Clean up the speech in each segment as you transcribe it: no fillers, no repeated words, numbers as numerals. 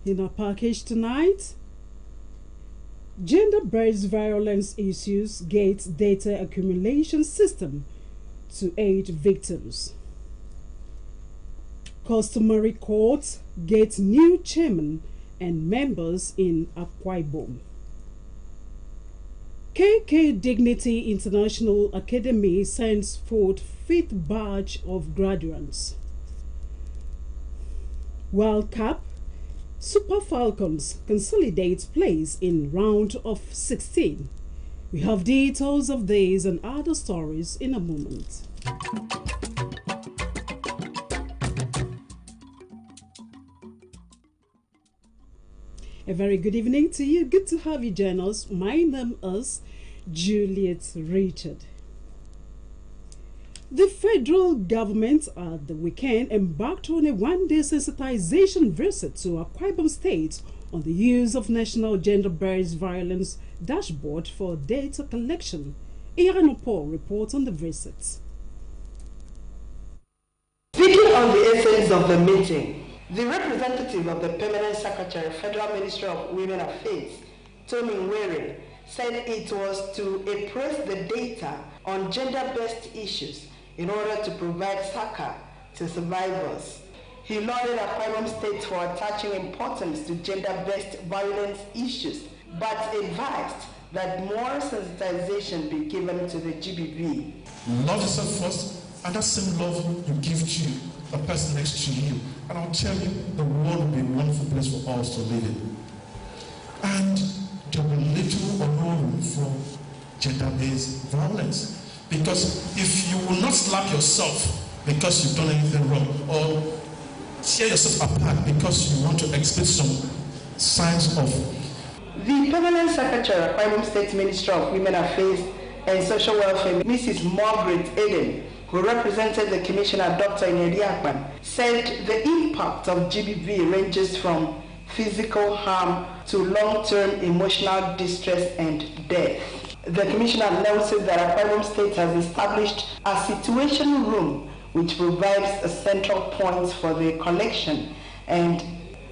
In our package tonight, gender-based violence issues gate data accumulation system to aid victims. Customary courts get new chairman and members in Akwa Ibom. KK Dignity International Academy sends forth 5th batch of graduates. World Cup, Super Falcons consolidate place in round of 16. We have details of these and other stories in a moment. A very good evening to you. Good to have you join us. My name is Juliet Richard. The federal government at the weekend embarked on a one-day sensitization visit to Akwa Ibom State on the use of National Gender-Based Violence Dashboard for data collection. Paul reports on the visit. Speaking on the essence of the meeting, the representative of the Permanent Secretary, Federal Ministry of Women Affairs, Tony Nwere, said it was to appraise the data on gender-based issues in order to provide succor to survivors. He lauded Akwa Ibom State for attaching importance to gender-based violence issues, but advised that more sensitization be given to the GBV. Love yourself first, and that same love you give to the person next to you. And I'll tell you, the world will be a wonderful place for us to live in. And there will be little or no room for gender-based violence. Because if you will not slap yourself because you've done anything wrong, or tear yourself apart because you want to exhibit some signs of... The Permanent Secretary of Akwa Ibom State Ministry of Women Affairs and Social Welfare, Mrs. Margaret Eden, who represented the Commissioner, Dr. Inedi Akpan, said the impact of GBV ranges from physical harm to long-term emotional distress and death. The Commissioner noted that Akwa Ibom State has established a situation room which provides a central point for the collection and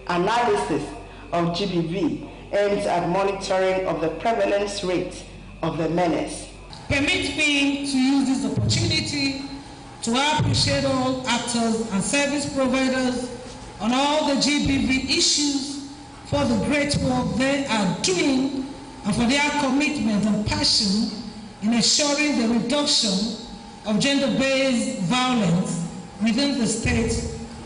analysis of GBV aimed at monitoring of the prevalence rate of the menace. Permit me to use this opportunity to appreciate all actors and service providers on all the GBV issues for the great work they are doing and for their commitment and passion in ensuring the reduction of gender-based violence within the state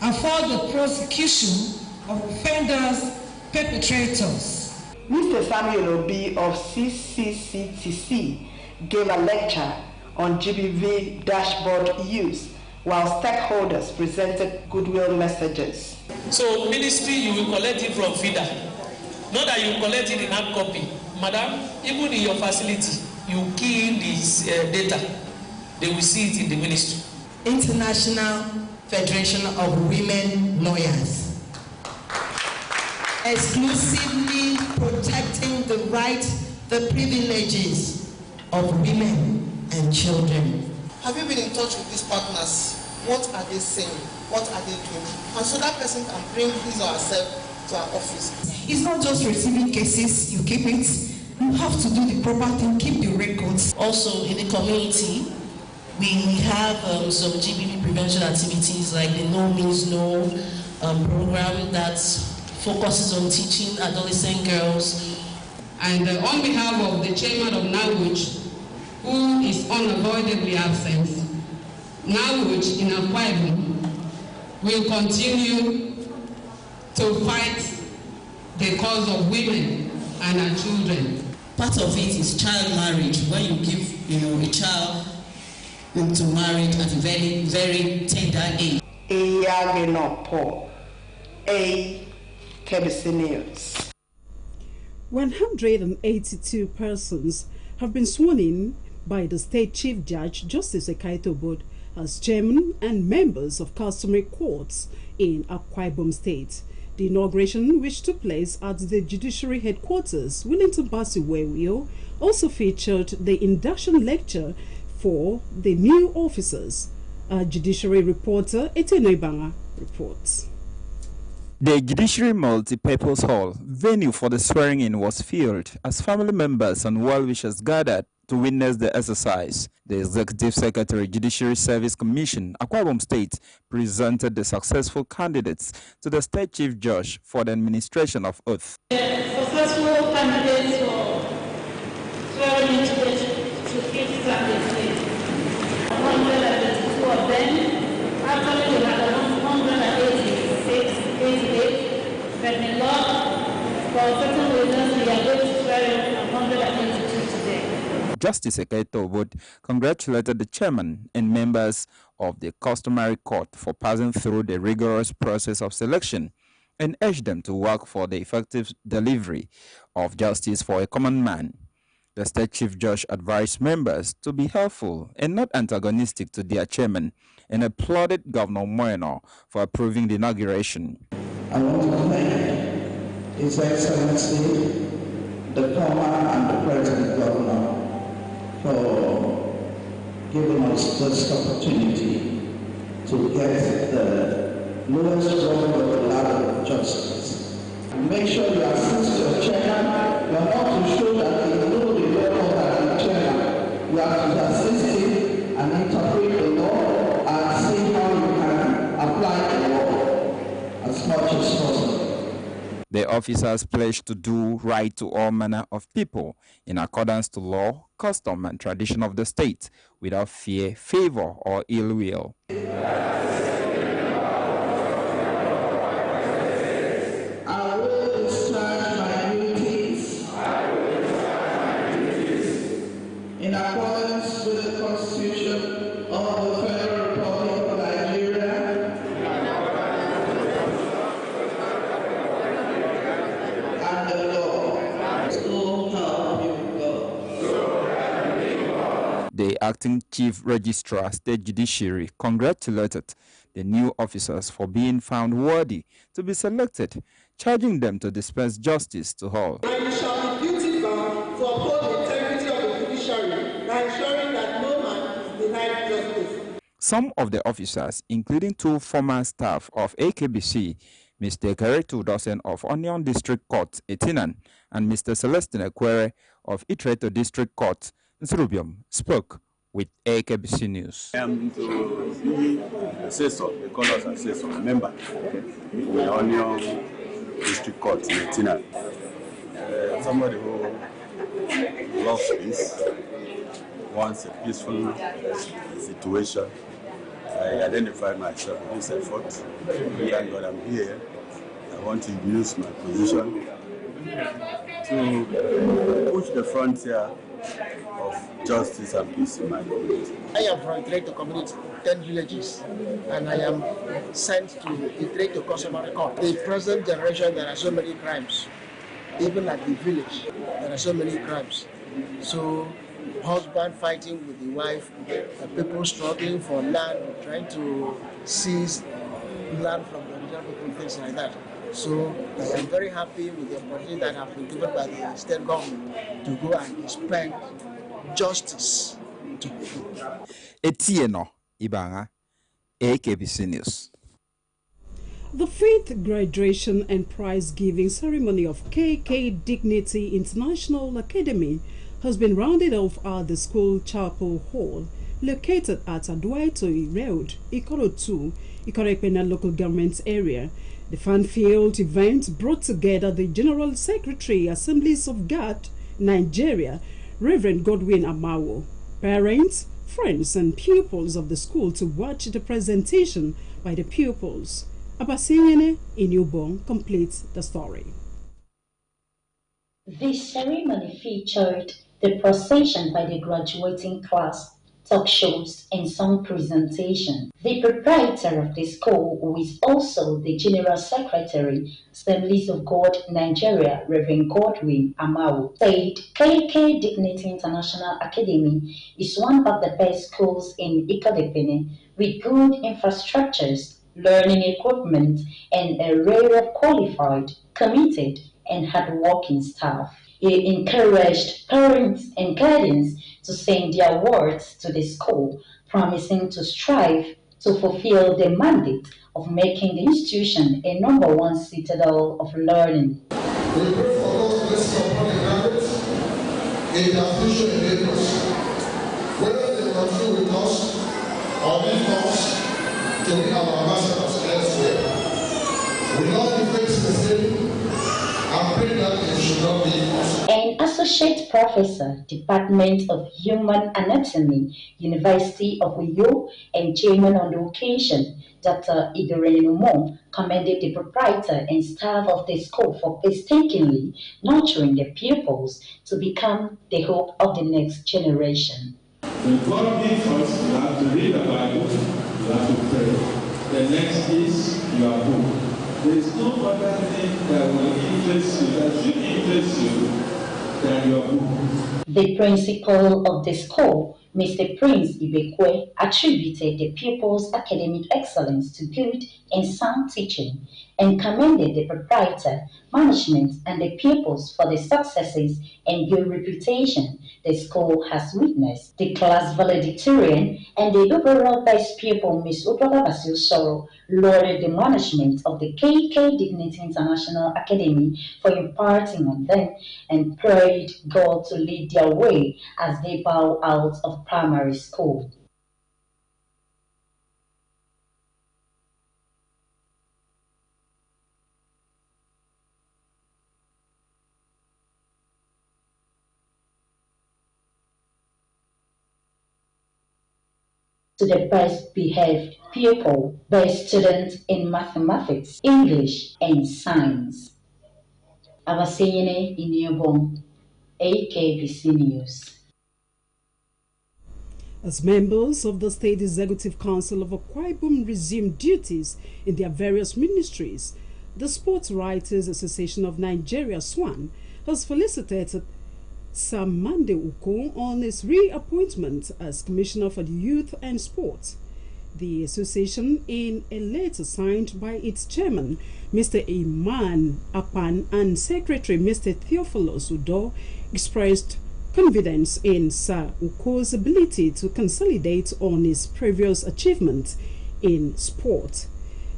and for the prosecution of offenders, perpetrators. Mr. Samuel Obi of CCCTC gave a lecture on GBV dashboard use while stakeholders presented goodwill messages. So ministry, you will collect it from FIDA. Not that you collect it in hard copy. Madam, even in your facility, you key in this data. They will see it in the ministry. International Federation of Women Lawyers. Exclusively protecting the rights, the privileges of women and children. Have you been in touch with these partners? What are they saying? What are they doing? And so that person can bring his or herself to our office. It's not just receiving cases, you keep it. You have to do the proper thing, keep the records. Also in the community, we have some GBV prevention activities like the No Means No program that focuses on teaching adolescent girls. And on behalf of the chairman of NAWUJ, who is unavoidably absent, NAWUJ in Akwa Ibom will continue to fight the cause of women and our children. Part of it is child marriage, when you give a child into marriage at a very, very tender age. AKBC News. 182 persons have been sworn in by the State Chief Judge Justice Ekaito Bod as chairman and members of customary courts in Akwa Ibom State. The inauguration, which took place at the Judiciary Headquarters, Willington Basiwewio, also featured the induction lecture for the new officers. Judiciary reporter Eteno Ibanga reports. The Judiciary Multi-Purpose Hall, venue for the swearing-in, was filled as family members and well-wishers gathered to witness the exercise. The Executive Secretary, Judiciary Service Commission, Akwa Ibom State, presented the successful candidates to the State Chief Judge for the administration of oath. Successful candidates for swearing into the Chief Secretary. 122 of them. Actually, we had 186, 88, but in law, for certain reasons, we are going to swear in 182 today. Justice Ekaito Obod congratulated the chairman and members of the customary court for passing through the rigorous process of selection and urged them to work for the effective delivery of justice for a common man. The State Chief Judge advised members to be helpful and not antagonistic to their chairman and applauded Governor Moeno for approving the inauguration. I want to thank His Excellency, the former and the present governor, for giving us this opportunity to get the lowest rung of the ladder of justice. Make sure you assist your chairman. You are not to show that you know the level that the chairman. You have to assist him and interpret the law and see how you can apply the law as much as possible. The officers pledged to do right to all manner of people in accordance to law, custom, and tradition of the state without fear, favor, or ill will. I will discharge my duties in accordance with the Constitution of the Federal Republic of Nigeria and the law. So help you God. The acting Chief Registrar, State Judiciary, congratulated the new officers for being found worthy to be selected, charging them to dispense justice to all. And you shall be duty bound to uphold the integrity of the judiciary by ensuring that no man is denied justice. Some of the officers, including two former staff of AKBC, Mr. Karetu Dosen of Onion District Court, Etinan, and Mr. Celestine Ekwere of Itreto District Court, Nsurubium, spoke with AKBC News. I am to be assessor, they call us assessor, member in the Onion District Court in Etinan. Somebody who loves peace, wants a peaceful situation. I identified myself in this effort. Thank God I'm here. I want to use my position to push the frontier of justice and peace in my community. I am from Itreto community, 10 villages, and I am sent to Itreto customary court. The present generation, there are so many crimes. Even at the village, there are so many crimes. So, husband fighting with the wife, people struggling for land, trying to seize land from the original people, things like that. So I am very happy with the opportunity that have been given by the state government to go and spend justice to people. Etieno Ibanga, AKBC News. The 5th graduation and prize-giving ceremony of KK Dignity International Academy has been rounded off at the school chapel hall located at Aduaito Road, Ikoro 2, Ikorekpena local government area. The fun-filled event brought together the General Secretary, Assemblies of God, Nigeria, Reverend Godwin Amawo, parents, friends, and pupils of the school to watch the presentation by the pupils. Abasinyene Inyubong completes the story. This ceremony featured the procession by the graduating class, talk shows, and song presentation. The proprietor of the school, who is also the General Secretary, Assemblies of God, Nigeria, Reverend Godwin Amawo, said KK Dignity International Academy is one of the best schools in Ikadepene with good infrastructures, learning equipment, and a array of qualified, committed, and hardworking staff. He encouraged parents and guardians to send their words to the school, promising to strive to fulfill the mandate of making the institution a #1 citadel of learning. We pray for God's blessing upon the graduates in their future endeavors, whether they continue with us or leave us to be our ambassadors elsewhere. We love the face the same and pray that it should not be us. An associate professor, Department of Human Anatomy, University of Uyo, and chairman on the occasion, Dr. Igorenomo, commended the proprietor and staff of the school for painstakingly nurturing the pupils to become the hope of the next generation. When God gives us, you have to read the Bible, you have to pray. The next is your book. There is no other thing that will interest you, that should interest you, than your book. The principal of the school, Mr. Prince Ibekwe, attributed the pupils' academic excellence to good and sound teaching and commended the proprietor, management, and the pupils for the successes and good reputation the school has witnessed. The class valedictorian and the overall best pupil, Ms. Udoka Basil Soro, lauded the management of the KK Dignity International Academy for imparting on them and prayed God to lead their way as they bow out of primary school. To the best behaved pupil, best student in mathematics, English, and science. Abaseyene Iniobong, AKBC News. As members of the State Executive Council of Akwa Ibom resume duties in their various ministries, the Sports Writers Association of Nigeria, SWAN, has felicitated Sam Mande Uko on his reappointment as Commissioner for the Youth and Sports. The association, in a letter signed by its chairman, Mr. Iman Apan, and Secretary Mr. Theophilus Udo, expressed confidence in Sir Uko's ability to consolidate on his previous achievements in sport.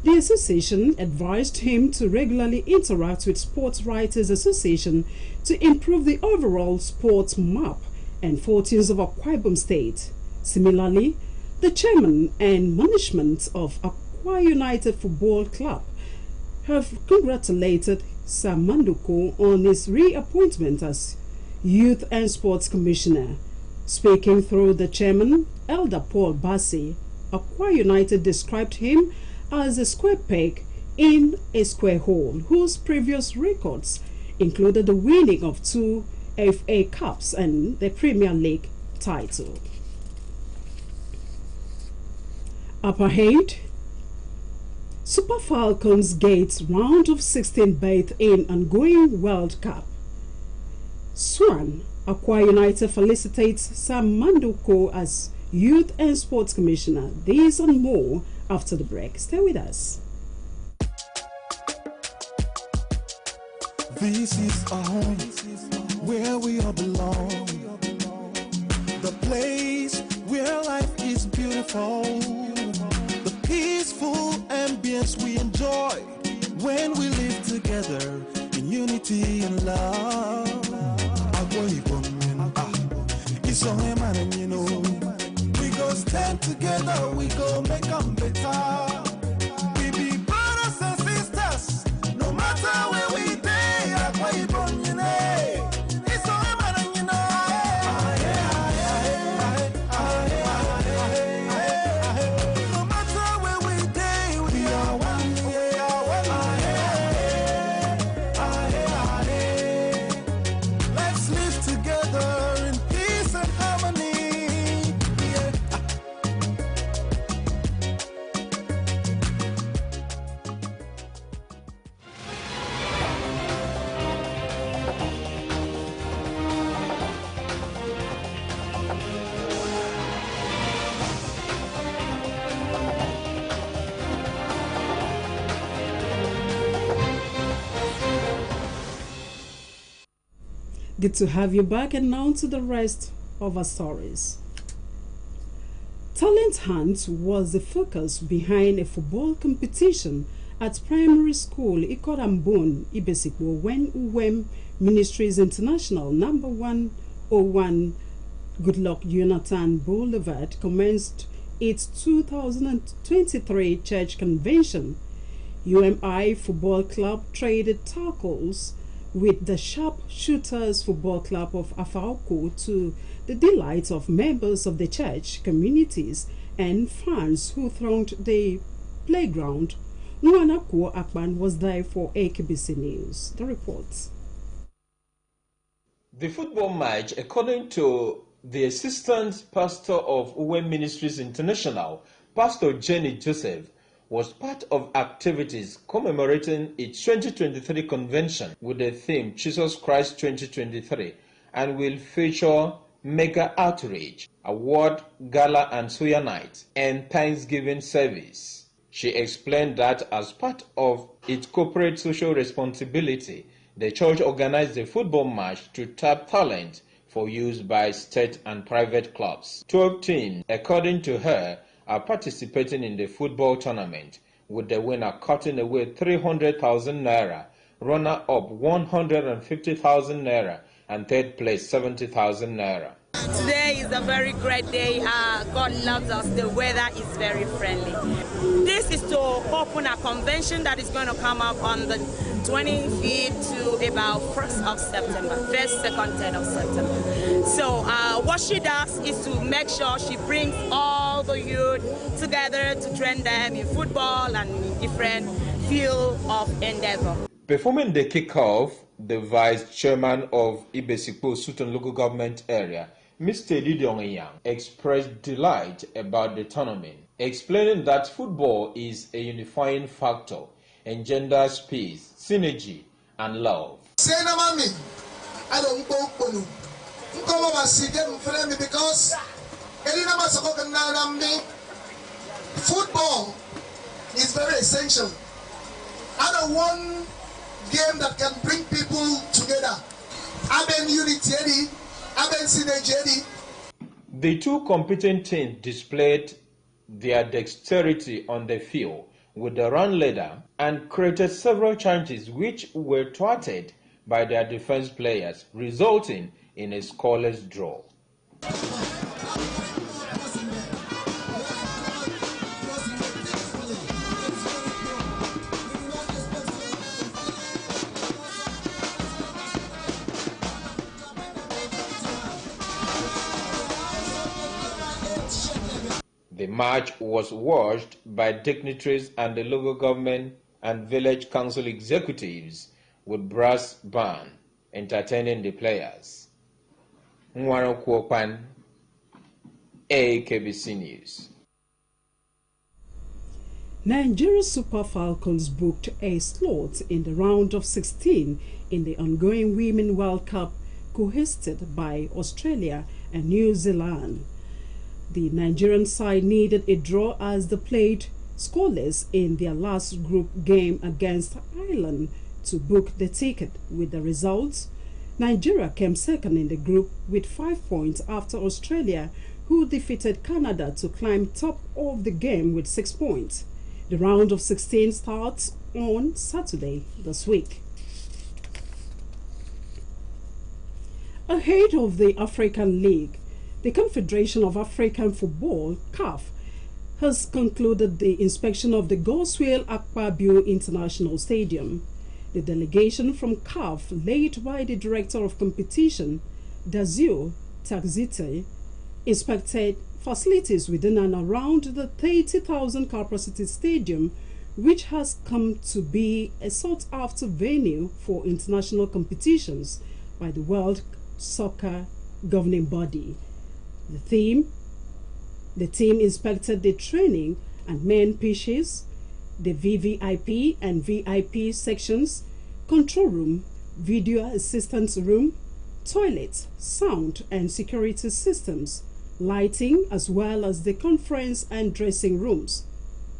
The association advised him to regularly interact with Sports Writers Association to improve the overall sports map and fortunes of Akwa Ibom State. Similarly, the chairman and management of Akwa United Football Club have congratulated Sam Manduko on his reappointment as Youth and Sports Commissioner. Speaking through the chairman, Elder Paul Bassi, Akwa United described him as a square peg in a square hole, whose previous records included the winning of 2 FA Cups and the Premier League title. Upper Head, Super Falcons gate round of 16 berth in ongoing World Cup. Swan, Akwa United felicitates Sam Manduko as Youth and Sports Commissioner. These and more after the break. Stay with us. This is our home, where we all belong. The place where life is beautiful. The peaceful ambience we enjoy when we live together in unity and love. It's all a man and you know. We go stand together, we go make them better. We be brothers and sisters, no matter where we stay. Akwa Ibom, you know. It's all a man and you know. No matter where we stay, we are one. We are one. Let's live together in peace and harmony. Good to have you back, and now to the rest of our stories. Talent hunt was the focus behind a football competition at primary school Ikorambon, Ibesikwo, when UWEM Ministries International number 101 Goodluck Jonathan Boulevard commenced its 2023 church convention. UMI Football Club traded tackles with the Sharpshooters Football Club of Afauko to the delight of members of the church communities and fans who thronged the playground. Nwanako Akban was there for AKBC News. The report. The football match, according to the assistant pastor of UWEM Ministries International, Pastor Jenny Joseph, was part of activities commemorating its 2023 convention with the theme Jesus Christ 2023 and will feature mega outreach, award, gala and suya night, and Thanksgiving service. She explained that as part of its corporate social responsibility, the church organized a football match to tap talent for use by state and private clubs. 12 teams, according to her, are participating in the football tournament, with the winner cutting away 300,000 naira, runner-up 150,000 naira, and third place 70,000 naira. Today is a very great day. God loves us. The weather is very friendly. This is to open a convention that is going to come up on the 25th to about 1st of September, 1st, 2nd, 3rd of September. So what she does is to make sure she brings all the youth together to train them in football and in different field of endeavor. Performing the kickoff, the vice chairman of Ibesikwo Sutton local government area, Mr. Didion Yang, expressed delight about the tournament, explaining that football is a unifying factor, engenders peace, synergy, and love. Because football is very essential. I don't want game that can bring people together. The two competing teams displayed their dexterity on the field with the run leader and created several chances which were thwarted by their defense players, resulting in a scoreless draw. The match was watched by dignitaries and the local government and village council executives with brass band entertaining the players. Nwaro Kuokwan, AKBC News. Nigeria Super Falcons booked a slot in the round of 16 in the ongoing Women World Cup co-hosted by Australia and New Zealand. The Nigerian side needed a draw as they played scoreless in their last group game against Ireland to book the ticket. With the results, Nigeria came second in the group with 5 points after Australia, who defeated Canada to climb top of the game with 6 points. The round of 16 starts on Saturday this week. Ahead of the African League, the Confederation of African Football, CAF, has concluded the inspection of the Goswell Akpabio International Stadium. The delegation from CAF, led by the Director of Competition, Dazio Taxite, inspected facilities within and around the 30,000 capacity stadium, which has come to be a sought-after venue for international competitions by the World Soccer governing body. The team inspected the training and main pitches, the VVIP and VIP sections, control room, video assistance room, toilets, sound and security systems, lighting, as well as the conference and dressing rooms.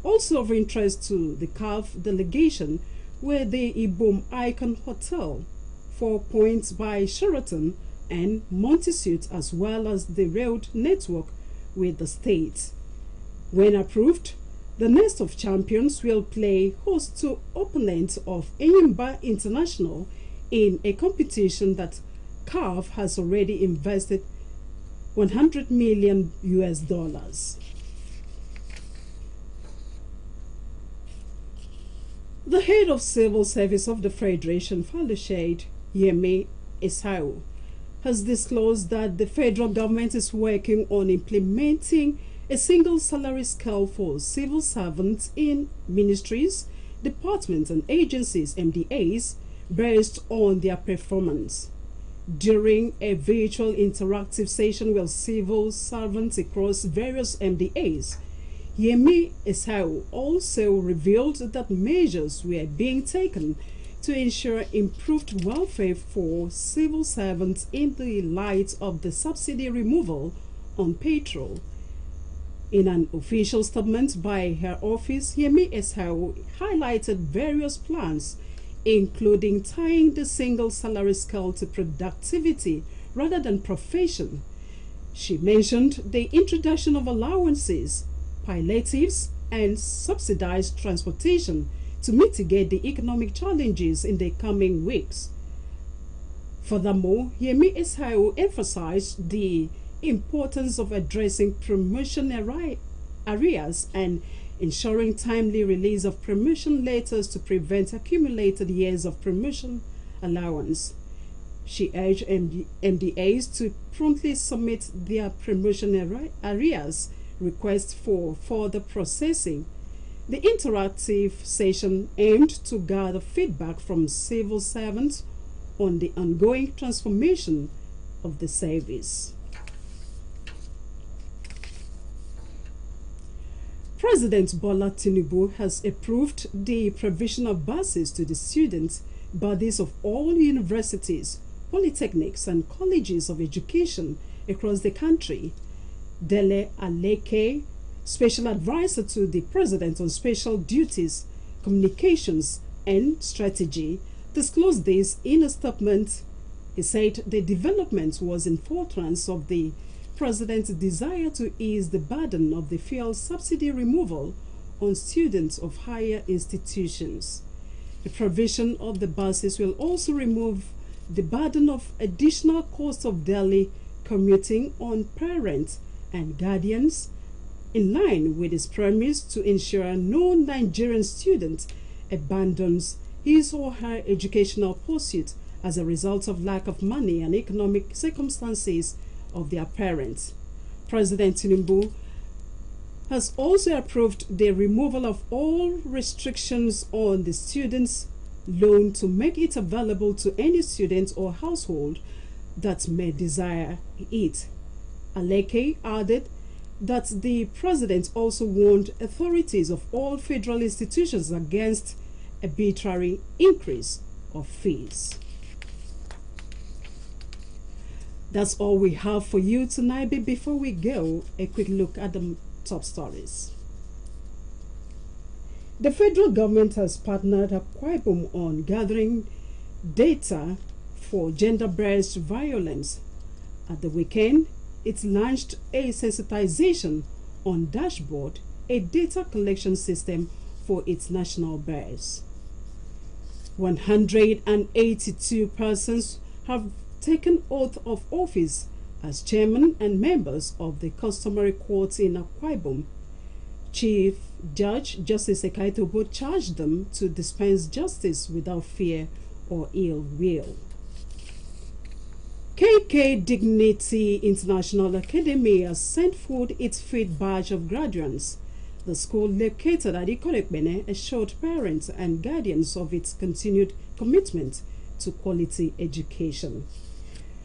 Also of interest to the CAF delegation were the Ibom Icon Hotel, 4 Points by Sheraton, and Montisuit, as well as the railed network with the state. When approved, the Nest of Champions will play host to opponents of Enyimba International in a competition that CAF has already invested $100 million. The head of civil service of the Federation, Falishade Yemi Esau, has disclosed that the federal government is working on implementing a single salary scale for civil servants in ministries, departments and agencies, MDAs, based on their performance. During a virtual interactive session with civil servants across various MDAs, Yemi Esau also revealed that measures were being taken to ensure improved welfare for civil servants in the light of the subsidy removal on petrol. In an official statement by her office, Yemi Esau highlighted various plans, including tying the single salary scale to productivity rather than profession. She mentioned the introduction of allowances, palliatives, and subsidized transportation to mitigate the economic challenges in the coming weeks. Furthermore, Yemi Esau emphasized the importance of addressing promotion areas and ensuring timely release of promotion letters to prevent accumulated years of promotion allowance. She urged MDAs to promptly submit their promotion areas requests for further processing. The interactive session aimed to gather feedback from civil servants on the ongoing transformation of the service. President Bola Tinubu has approved the provision of buses to the student bodies of all universities, polytechnics and colleges of education across the country. Dele Aleke, Special Advisor to the President on Special Duties, Communications and Strategy, disclosed this in a statement. He said the development was in furtherance of the President's desire to ease the burden of the fuel subsidy removal on students of higher institutions. The provision of the buses will also remove the burden of additional cost of daily commuting on parents and guardians, in line with his promise to ensure no Nigerian student abandons his or her educational pursuit as a result of lack of money and economic circumstances of their parents. President Tinubu has also approved the removal of all restrictions on the student's loan to make it available to any student or household that may desire it. Aleke added that the president also warned authorities of all federal institutions against arbitrary increase of fees. That's all we have for you tonight, but before we go, a quick look at the top stories. The federal government has partnered Akwa Ibom on gathering data for gender-based violence. At the weekend, it launched a sensitization on Dashboard, a data collection system for its national base. 182 persons have taken oath of office as chairman and members of the customary courts in Akwa Ibom. Chief Judge Justice Ekaitobo charged them to dispense justice without fear or ill will. KK Dignity International Academy has sent forth its fifth batch of graduates. The school, located at Ikorekbene, assured parents and guardians of its continued commitment to quality education.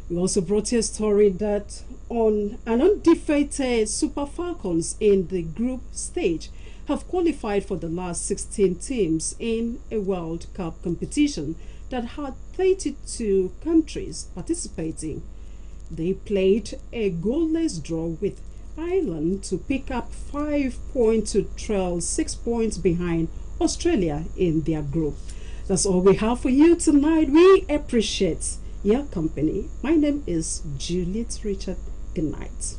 We also brought you a story that an undefeated Super Falcons in the group stage have qualified for the last 16 teams in a World Cup competition that had 32 countries participating. They played a goalless draw with Ireland to pick up 5 points to trail 6 points behind Australia in their group. That's all we have for you tonight. We appreciate your company. My name is Juliet Richard. Good night.